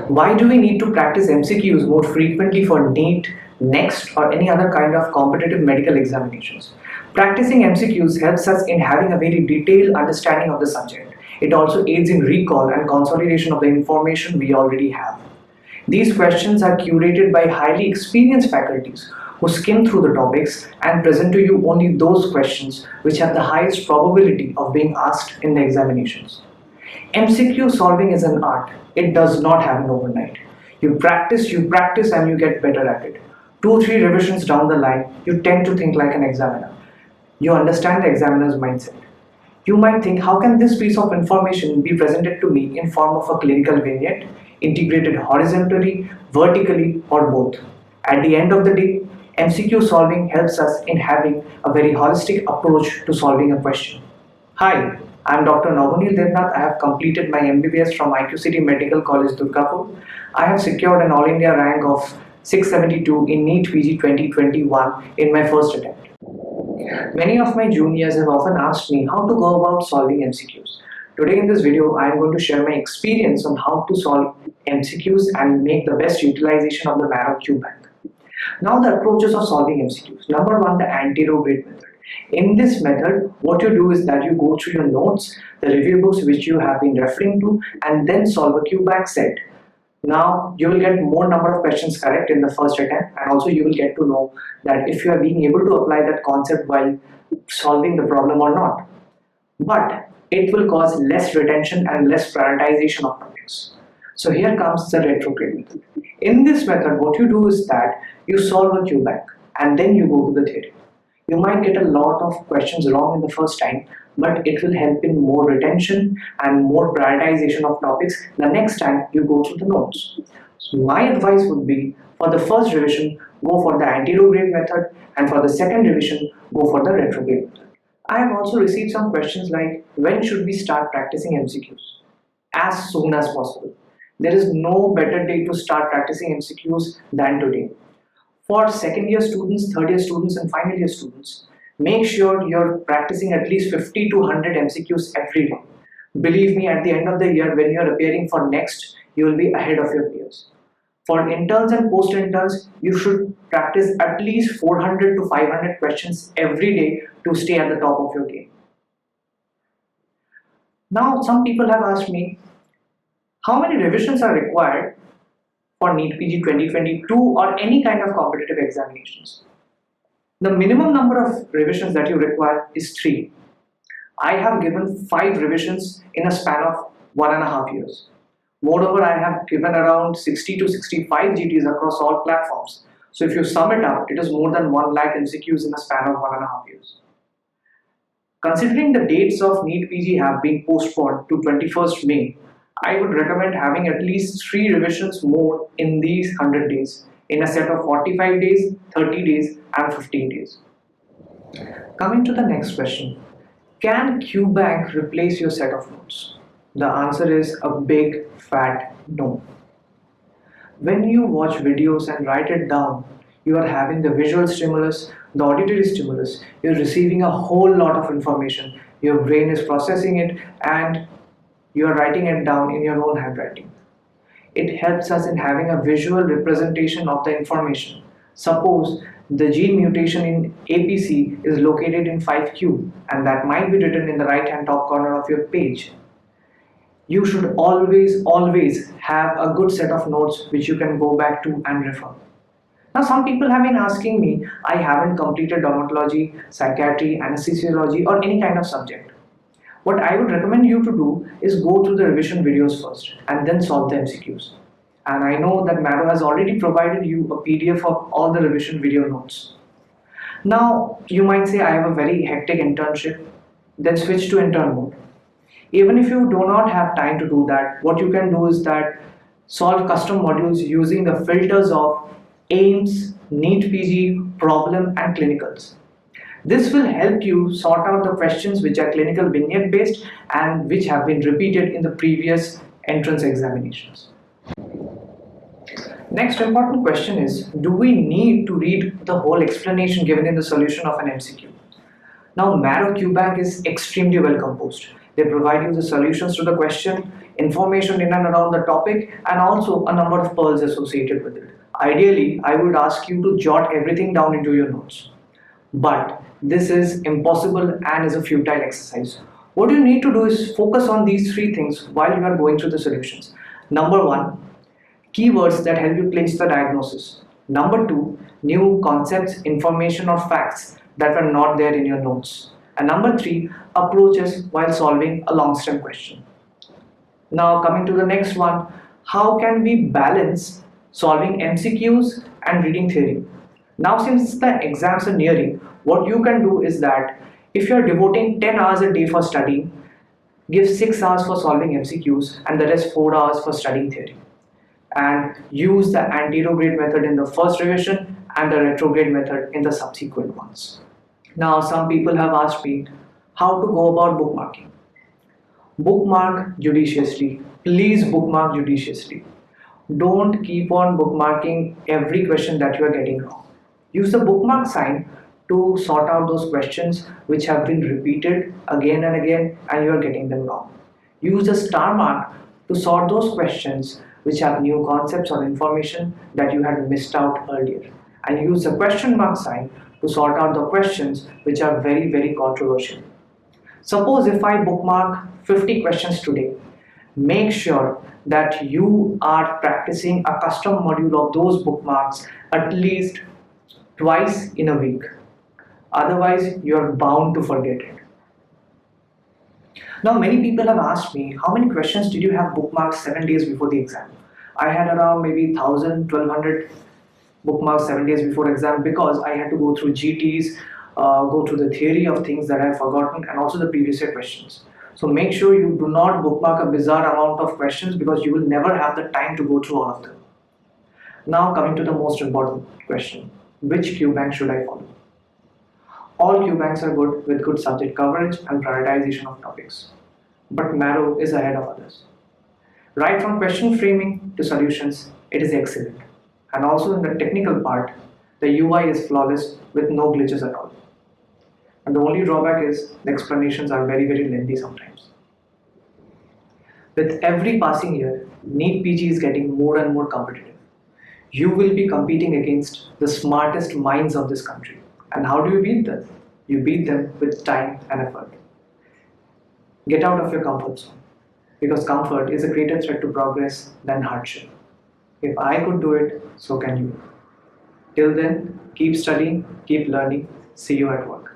Why do we need to practice MCQs more frequently for NEET, NExT or any other kind of competitive medical examinations? Practicing MCQs helps us in having a very detailed understanding of the subject. It also aids in recall and consolidation of the information we already have. These questions are curated by highly experienced faculties who skim through the topics and present to you only those questions which have the highest probability of being asked in the examinations. MCQ solving is an art. It does not happen overnight. You practice and you get better at it. 2-3 revisions down the line, you tend to think like an examiner. You understand the examiner's mindset. You might think, how can this piece of information be presented to me in form of a clinical vignette, integrated horizontally, vertically, or both? At the end of the day, MCQ solving helps us in having a very holistic approach to solving a question. Hi, I'm Dr Navoneel Debnath. I have completed my MBBS from IQCT Medical College, Durgapur. I have secured an All India rank of 672 in NEET PG 2021 in my first attempt. Many of my juniors have often asked me how to go about solving MCQs. Today in this video, I am going to share my experience on how to solve MCQs and make the best utilization of the MARROW QBank. Now the approaches of solving MCQs. Number one, the Anterograde method. In this method, what you do is that you go through your notes, the review books which you have been referring to, and then solve a QBank set. Now you will get more number of questions correct in the first attempt, and also you will get to know that if you are being able to apply that concept while solving the problem or not. But it will cause less retention and less prioritization of topics. So here comes the retrograde method. In this method, what you do is that you solve a QBank and then you go to the theory. You might get a lot of questions wrong in the first time, but it will help in more retention and more prioritization of topics the next time you go through the notes. So my advice would be, for the first revision, go for the Anterograde method, and for the second revision, go for the retrograde method. I have also received some questions like, when should we start practicing MCQs? As soon as possible. There is no better day to start practicing MCQs than today. For second year students, third year students and final year students, make sure you're practicing at least 50 to 100 MCQs every day. Believe me, at the end of the year when you're appearing for NExT, you will be ahead of your peers. For interns and post-interns, you should practice at least 400 to 500 questions every day to stay at the top of your game. Now, some people have asked me, how many revisions are required for NEET PG 2022 or any kind of competitive examinations? The minimum number of revisions that you require is 3. I have given 5 revisions in a span of 1.5 years. Moreover, I have given around 60 to 65 GTs across all platforms. So if you sum it up, it is more than 1 lakh MCQs in a span of 1.5 years. Considering the dates of NEET PG have been postponed to 21st May, I would recommend having at least 3 revisions more in these 100 days, in a set of 45 days, 30 days and 15 days. Coming to the next question, can QBank replace your set of notes? The answer is a big fat no. When you watch videos and write it down, you are having the visual stimulus, the auditory stimulus, you're receiving a whole lot of information, your brain is processing it and you are writing it down in your own handwriting. It helps us in having a visual representation of the information. Suppose the gene mutation in APC is located in 5q and that might be written in the right hand top corner of your page. You should always have a good set of notes which you can go back to and refer. Now some people have been asking me, I haven't completed dermatology, psychiatry, anesthesiology or any kind of subject. What I would recommend you to do is go through the revision videos first and then solve the MCQs. And I know that MARROW has already provided you a PDF of all the revision video notes. Now you might say, I have a very hectic internship, then switch to intern mode. Even if you do not have time to do that, what you can do is that solve custom modules using the filters of AIMS, NEET PG, problem and clinicals. This will help you sort out the questions which are clinical vignette based and which have been repeated in the previous entrance examinations. Next important question is, do we need to read the whole explanation given in the solution of an MCQ? Now MARROW QBank is extremely well composed. They provide you the solutions to the question information in and around the topic, and also a number of pearls associated with it. Ideally, I would ask you to jot everything down into your notes. But this is impossible and is a futile exercise. What you need to do is focus on these three things while you are going through the solutions. Number one, keywords that help you clinch the diagnosis. Number two, new concepts, information or facts that were not there in your notes. And number three, approaches while solving a long stem question. Now coming to the next one, how can we balance solving MCQs and reading theory? Now since the exams are nearing, what you can do is that if you are devoting 10 hours a day for studying, give 6 hours for solving MCQs and the rest 4 hours for studying theory. And use the Anterograde method in the first revision and the retrograde method in the subsequent ones. Now some people have asked me how to go about bookmarking. Bookmark judiciously. Please bookmark judiciously. Don't keep on bookmarking every question that you are getting wrong. Use the bookmark sign to sort out those questions which have been repeated again and again and you are getting them wrong. Use the star mark to sort those questions which have new concepts or information that you had missed out earlier. And use the question mark sign to sort out the questions which are very, very controversial. Suppose if I bookmark 50 questions today, make sure that you are practicing a custom module of those bookmarks at least twice in a week. Otherwise, you are bound to forget it. Now, many people have asked me, how many questions did you have bookmarked 7 days before the exam? I had around maybe 1,000, 1,200 bookmarks 7 days before exam because I had to go through GTs, go through the theory of things that I have forgotten and also the previous year questions. So make sure you do not bookmark a bizarre amount of questions because you will never have the time to go through all of them. Now coming to the most important question, which QBank should I follow? All QBanks are good with good subject coverage and prioritization of topics, but MARROW is ahead of others. Right from question framing to solutions, it is excellent. And also in the technical part, the UI is flawless with no glitches at all. And the only drawback is the explanations are very, very lengthy sometimes. With every passing year, NEET PG is getting more and more competitive. You will be competing against the smartest minds of this country. And how do you beat them? You beat them with time and effort. Get out of your comfort zone, because comfort is a greater threat to progress than hardship. If I could do it, so can you. Till then, keep studying, keep learning. See you at work.